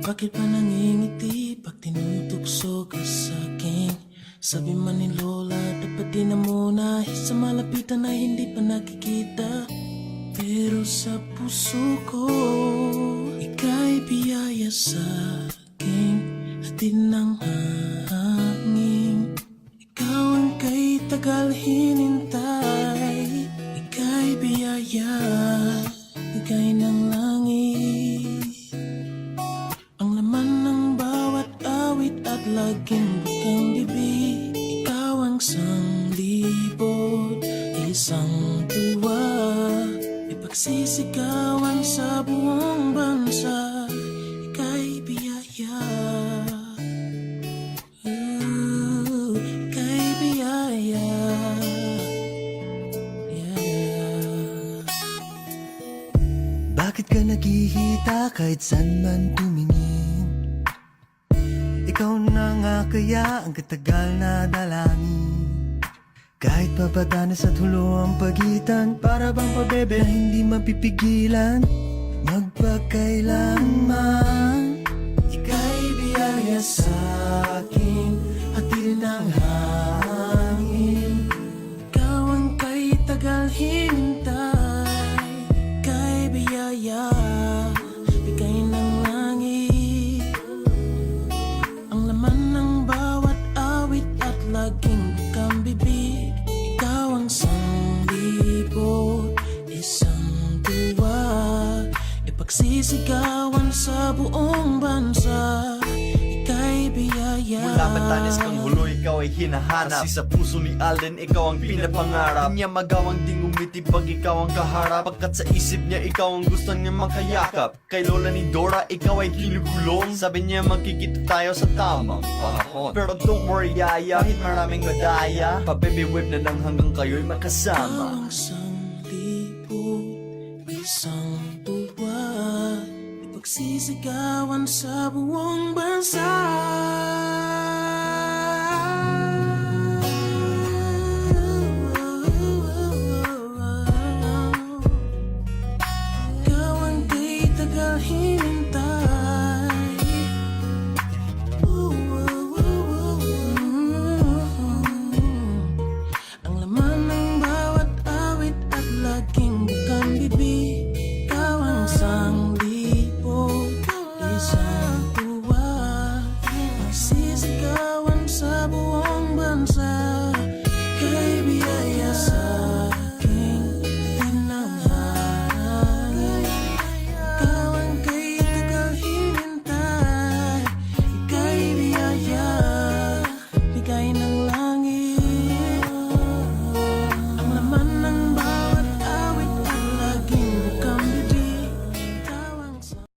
Bakit pa nangingiti pag tinutukso ka sa'kin? Sabi man ni Lola, dapat di na muna sa malapitan na hindi pa nakikita. Pero sa puso ko, ika'y biyaya sa'king hatid ng hangin. Ikaw ang kay tagal hinintay, ika'y biyaya, ika'y ng langit. Ang laman ng bawat awit at laging bukang bibig, ikaw ang sanglibot, isang tuwa, ipagsisigawan sa buong bansa, ika'y biyaya. Ika'y biyaya. Yeah. Bakit ka nakihita kahit saan man tumingin? Ikaw na nga kaya ang katagal na dalangin. Kahit papadanas at hulo ang pagitan, para bang pabebe na hindi mapipigilan. Magpakailanman, Ika'y biyaya sa'king hatid ng hangin. Ikaw ang kay tagal hintay, ika'y biyaya, ika'y ng langit. Ang laman ng bawat awit at laging bukang bibig, ikaw ang sanglibot, isang tuwa, ipagsisigawan sa buong bansa, ika'y biyaya. Mula Batanes kang hulo, ikaw ay hinahanap. Kasi sa puso ni Alden, ikaw ang pinapangarap. Di niya magawang di ngumiti pag ikaw ang kaharap. Pagkat sa isip niya, ikaw ang gusto niya makayakap. Kay Lola ni Dora, ikaw ay kinukulong. Sabi niya magkikita tayo sa tamang panahon. Pero don't worry, yaya, kahit maraming madaya, pa-baby wave na lang hanggang kayo'y Ikaw makasama. ang sanglibot, isang tuwa, ipagsisigawan sa buong bansa. Ikaw ang kay tagal hinintay. Ang laman ng bawat awit at laging bukang bibig, ikaw ang sanglibot, isang